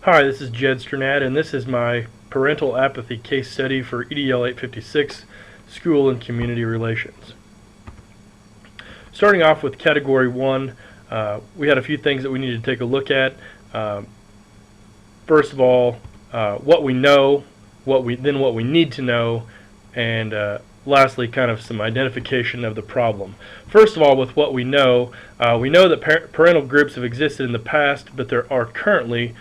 Hi, this is Strnad, and this is my parental apathy case study for EDL 856, School and Community Relations. Starting off with Category 1, we had a few things that we needed to take a look at. First of all, what we know, what we need to know, and lastly, kind of some identification of the problem. First of all, with what we know that parental groups have existed in the past, but there are currently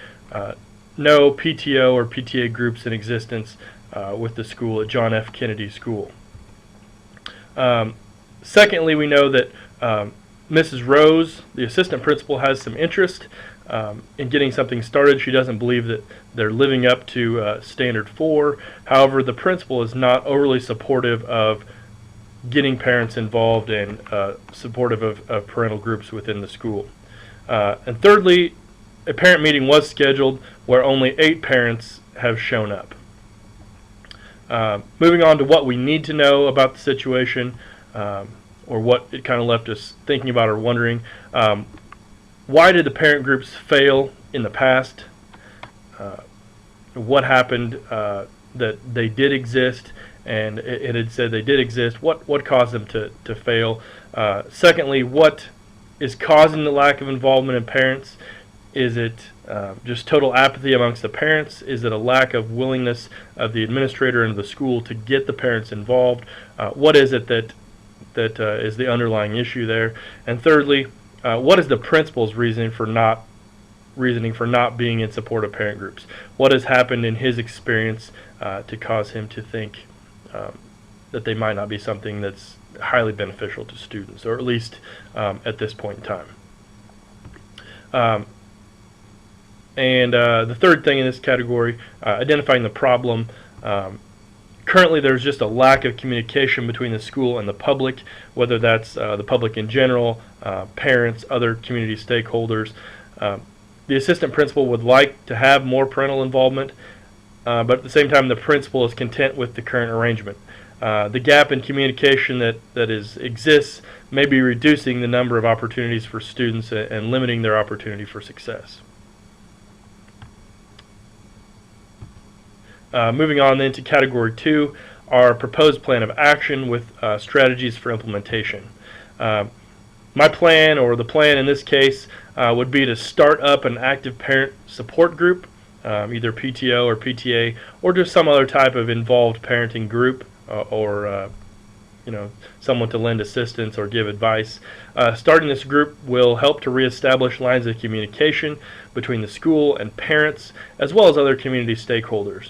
no PTO or PTA groups in existence with the school at John F. Kennedy School. Secondly, we know that Mrs. Rose, the assistant principal, has some interest in getting something started. She doesn't believe that they're living up to Standard 4. However, the principal is not overly supportive of getting parents involved and supportive of parental groups within the school. And thirdly, a parent meeting was scheduled where only 8 parents have shown up. Moving on to what we need to know about the situation, or what it kind of left us thinking about or wondering. Why did the parent groups fail in the past? What happened that they did exist, and it had said they did exist? What caused them to fail? Secondly, what is causing the lack of involvement in parents? Is it just total apathy amongst the parents? Is it a lack of willingness of the administrator and the school to get the parents involved? What is it that is the underlying issue there? And thirdly, what is the principal's reasoning for not being in support of parent groups? What has happened in his experience to cause him to think that they might not be something that's highly beneficial to students, or at least at this point in time? And the third thing in this category, identifying the problem. Currently, there's just a lack of communication between the school and the public, whether that's the public in general, parents, other community stakeholders. The assistant principal would like to have more parental involvement, but at the same time, the principal is content with the current arrangement. The gap in communication that exists may be reducing the number of opportunities for students and limiting their opportunity for success. Moving on then to Category 2, our proposed plan of action with strategies for implementation. My plan, or the plan in this case, would be to start up an active parent support group, either PTO or PTA, or just some other type of involved parenting group, or someone to lend assistance or give advice. Starting this group will help to reestablish lines of communication between the school and parents, as well as other community stakeholders.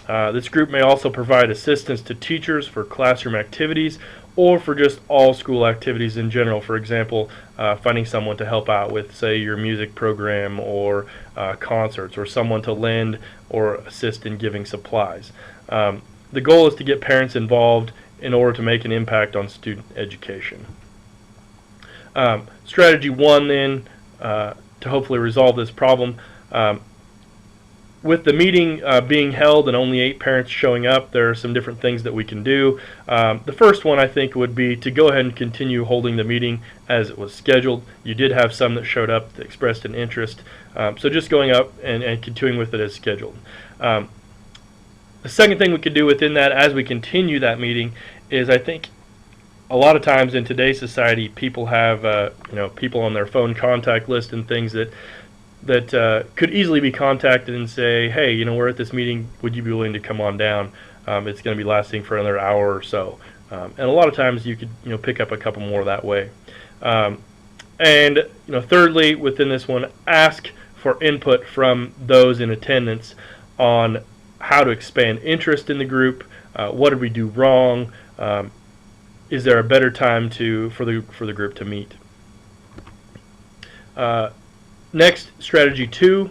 This group may also provide assistance to teachers for classroom activities, or for just all school activities in general. For example, finding someone to help out with, say, your music program or concerts, or someone to lend or assist in giving supplies. The goal is to get parents involved in order to make an impact on student education. Strategy 1 then, to hopefully resolve this problem. With the meeting being held and only 8 parents showing up, there are some different things that we can do. The first one, I think, would be to go ahead and continue holding the meeting as it was scheduled. You did have some that showed up that expressed an interest, so just going up and continuing with it as scheduled. The second thing we could do within that, as we continue that meeting, is, I think, a lot of times in today's society, people have people on their phone contact list and things that could easily be contacted and say, hey, we're at this meeting, would you be willing to come on down? It's going to be lasting for another hour or so. And a lot of times you could pick up a couple more that way. And thirdly, within this one, ask for input from those in attendance on how to expand interest in the group. What did we do wrong? Is there a better time for the group to meet? Next, strategy 2,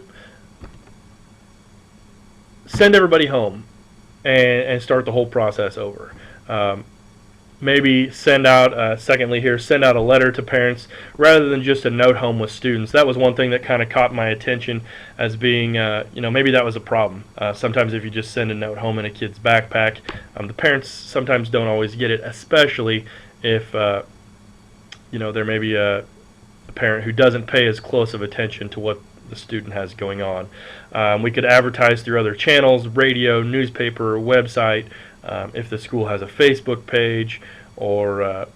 send everybody home and start the whole process over. Maybe send out a letter to parents rather than just a note home with students. That was one thing that kind of caught my attention as being, maybe that was a problem. Sometimes if you just send a note home in a kid's backpack, the parents sometimes don't always get it, especially if, there may be a parent who doesn't pay as close of attention to what the student has going on. We could advertise through other channels, radio, newspaper, website, if the school has a Facebook page, or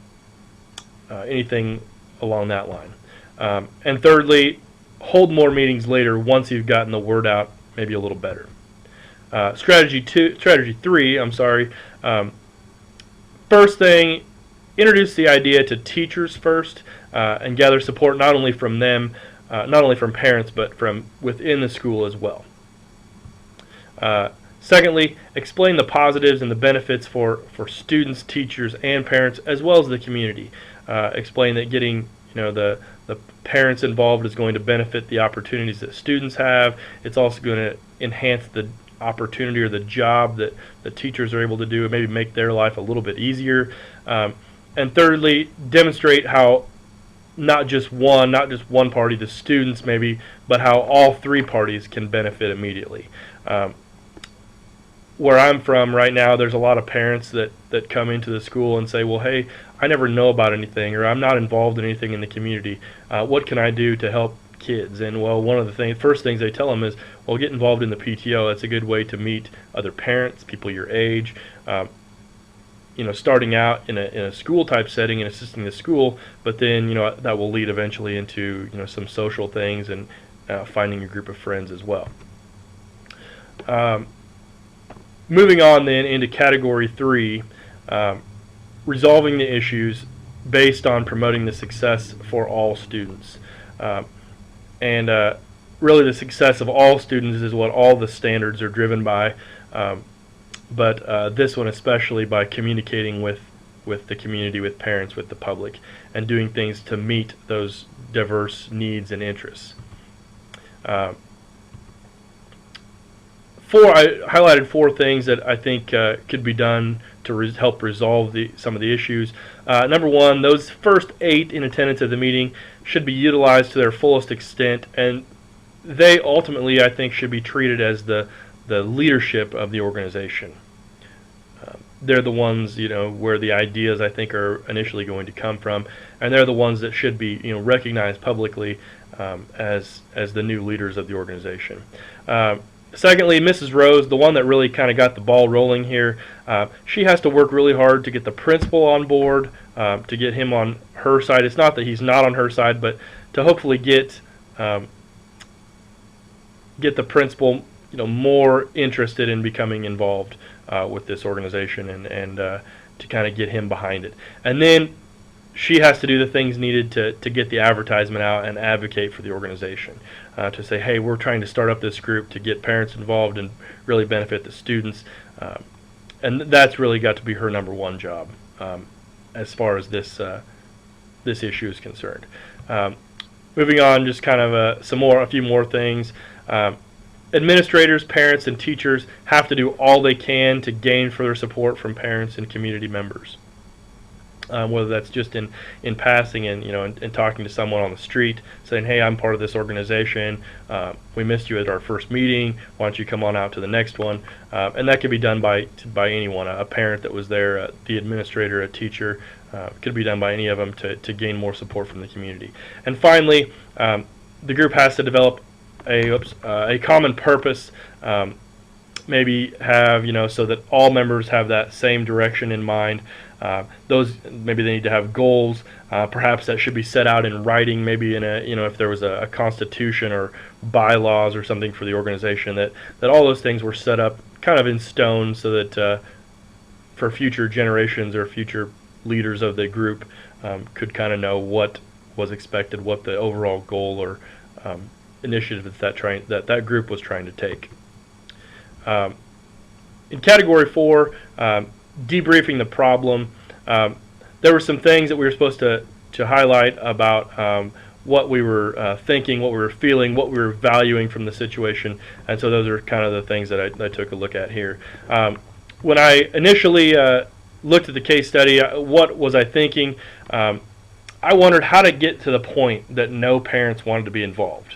anything along that line. And thirdly, hold more meetings later once you've gotten the word out maybe a little better. Strategy 3, first thing, introduce the idea to teachers first, and gather support not only from them, not only from parents, but from within the school as well. Secondly, explain the positives and the benefits for students, teachers, and parents, as well as the community. Explain that getting the parents involved is going to benefit the opportunities that students have. It's also going to enhance the opportunity or the job that the teachers are able to do, and maybe make their life a little bit easier. And thirdly, demonstrate how not just one party, the students maybe, but how all three parties can benefit immediately. Where I'm from right now, there's a lot of parents that come into the school and say, well, hey, I never know about anything, or I'm not involved in anything in the community. What can I do to help kids? And well, one of the first things they tell them is, well, get involved in the PTO. That's a good way to meet other parents, people your age. Starting out in a school type setting and assisting the school, but then that will lead eventually into some social things and finding a group of friends as well. Moving on then into category 3, resolving the issues based on promoting the success for all students. And really the success of all students is what all the standards are driven by, but this one especially by communicating with the community, with parents, with the public, and doing things to meet those diverse needs and interests. I highlighted 4 things that I think could be done to help resolve some of the issues. Number 1, those first 8 in attendance at the meeting should be utilized to their fullest extent, and they ultimately, I think, should be treated as the leadership of the organization. They're the ones, where the ideas, I think, are initially going to come from, and they're the ones that should be, recognized publicly as the new leaders of the organization. Secondly, Mrs. Rose, the one that really kind of got the ball rolling here, she has to work really hard to get the principal on board, to get him on her side. It's not that he's not on her side, but to hopefully get the principal, more interested in becoming involved with this organization, and to kind of get him behind it. And then she has to do the things needed to get the advertisement out and advocate for the organization, to say, hey, we're trying to start up this group to get parents involved and really benefit the students. And that's really got to be her number 1 job as far as this issue is concerned. Moving on, just kind of a few more things. Administrators, parents, and teachers have to do all they can to gain further support from parents and community members. Whether that's just in passing and and talking to someone on the street, saying, hey, I'm part of this organization, we missed you at our first meeting, why don't you come on out to the next one? And that could be done by anyone, a parent that was there, the administrator, a teacher, could be done by any of them to gain more support from the community. And finally, the group has to develop a common purpose, maybe have, so that all members have that same direction in mind. Maybe they need to have goals. Perhaps that should be set out in writing, maybe in if there was a constitution or bylaws or something for the organization, that all those things were set up kind of in stone, so that for future generations or future leaders of the group could kind of know what was expected, what the overall goal or initiative that group was trying to take. In category 4, debriefing the problem, there were some things that we were supposed to highlight about what we were thinking, what we were feeling, what we were valuing from the situation, and so those are kind of the things that I took a look at here. When I initially looked at the case study, what was I thinking? I wondered how to get to the point that no parents wanted to be involved.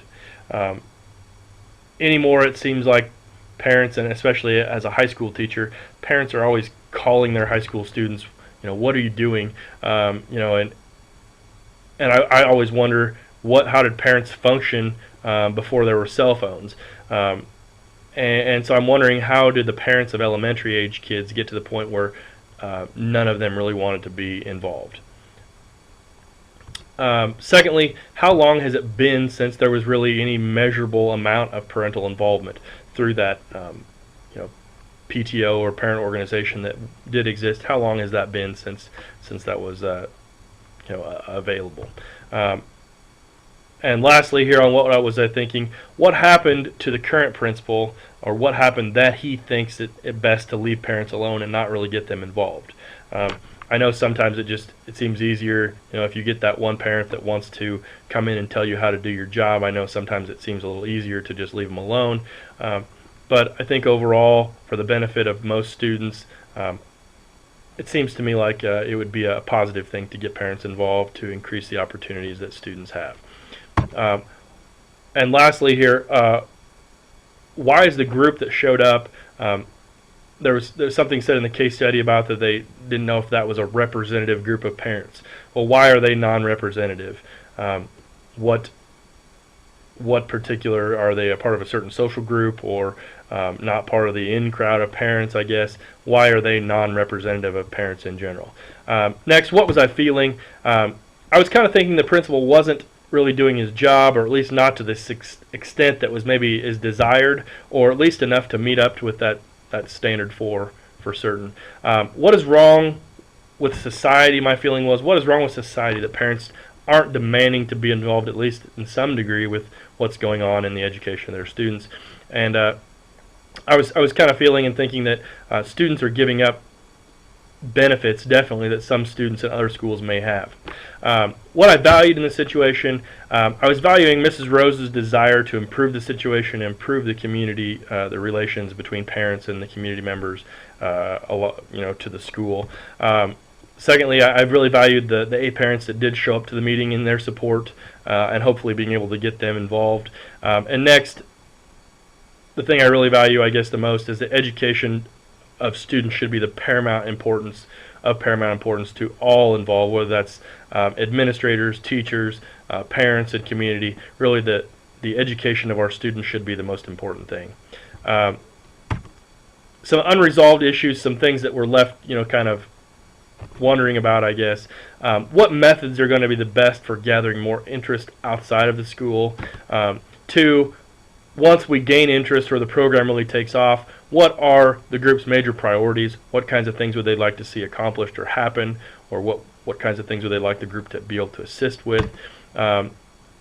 Anymore, it seems like parents, and especially as a high school teacher, parents are always calling their high school students, what are you doing? And I always wonder, how did parents function before there were cell phones. And so I'm wondering, how did the parents of elementary age kids get to the point where none of them really wanted to be involved? Secondly, how long has it been since there was really any measurable amount of parental involvement through that PTO or parent organization that did exist? How long has that been since that was available? And lastly, here on what was I thinking, what happened to the current principal, or what happened that he thinks it best to leave parents alone and not really get them involved? I know sometimes it seems easier, if you get that one parent that wants to come in and tell you how to do your job. I know sometimes it seems a little easier to just leave them alone. But I think overall, for the benefit of most students, it seems to me like it would be a positive thing to get parents involved to increase the opportunities that students have. And lastly here, why is the group that showed up, there's something said in the case study about that they didn't know if that was a representative group of parents. Well, why are they non-representative? What particular, are they a part of a certain social group, or not part of the in crowd of parents, I guess? Why are they non-representative of parents in general? Next, what was I feeling? I was kind of thinking the principal wasn't really doing his job, or at least not to this extent that was maybe is desired, or at least enough to meet up with that standard for certain. What is wrong with society? My feeling was, what is wrong with society that parents aren't demanding to be involved, at least in some degree, with what's going on in the education of their students? And I was kind of feeling and thinking that students are giving up benefits, definitely, that some students at other schools may have. What I valued in the situation, I was valuing Mrs. Rose's desire to improve the situation, improve the community, the relations between parents and the community members, to the school. Secondly, I really valued the 8 parents that did show up to the meeting and their support, and hopefully being able to get them involved. And next, the thing I really value, I guess, the most is the education of students should be the paramount importance to all involved, whether that's administrators, teachers, parents, and community. Really, the education of our students should be the most important thing. Some unresolved issues, some things that were left, kind of wondering about, I guess. What methods are going to be the best for gathering more interest outside of the school? 2, once we gain interest or the program really takes off, what are the group's major priorities? What kinds of things would they like to see accomplished or happen? Or what kinds of things would they like the group to be able to assist with? And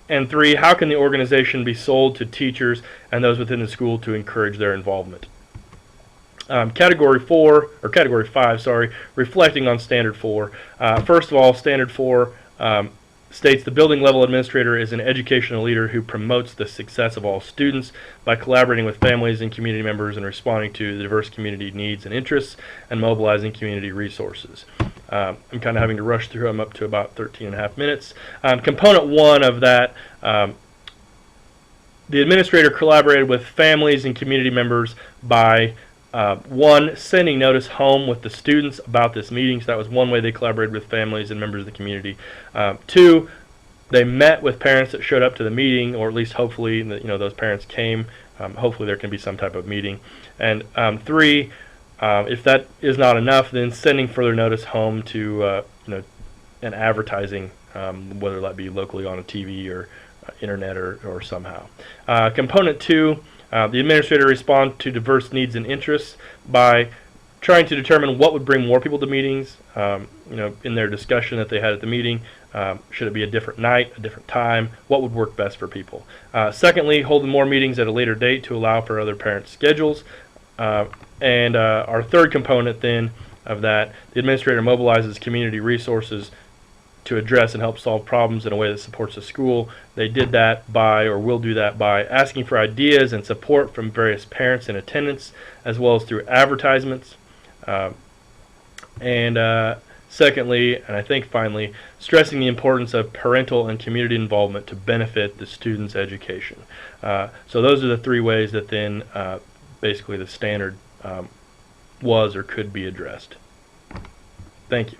3, how can the organization be sold to teachers and those within the school to encourage their involvement? Category 5, reflecting on Standard 4. First of all, Standard 4 states the building level administrator is an educational leader who promotes the success of all students by collaborating with families and community members and responding to the diverse community needs and interests and mobilizing community resources. I'm kind of having to rush through. I'm up to about 13 and a half minutes. Component 1 of that, the administrator collaborated with families and community members by 1, sending notice home with the students about this meeting. So that was one way they collaborated with families and members of the community. 2, they met with parents that showed up to the meeting, or at least hopefully those parents came. Hopefully there can be some type of meeting. And 3, if that is not enough, then sending further notice home to and advertising, whether that be locally on a TV or internet or somehow. Component 2. The administrator responds to diverse needs and interests by trying to determine what would bring more people to meetings. In their discussion that they had at the meeting, should it be a different night, a different time? What would work best for people? Secondly, holding more meetings at a later date to allow for other parents' schedules. And our third component then of that, the administrator mobilizes community resources to address and help solve problems in a way that supports the school. They did that by, or will do that by, asking for ideas and support from various parents in attendance, as well as through advertisements. Secondly, and I think finally, stressing the importance of parental and community involvement to benefit the student's education. So those are the 3 ways that then basically the standard was or could be addressed. Thank you.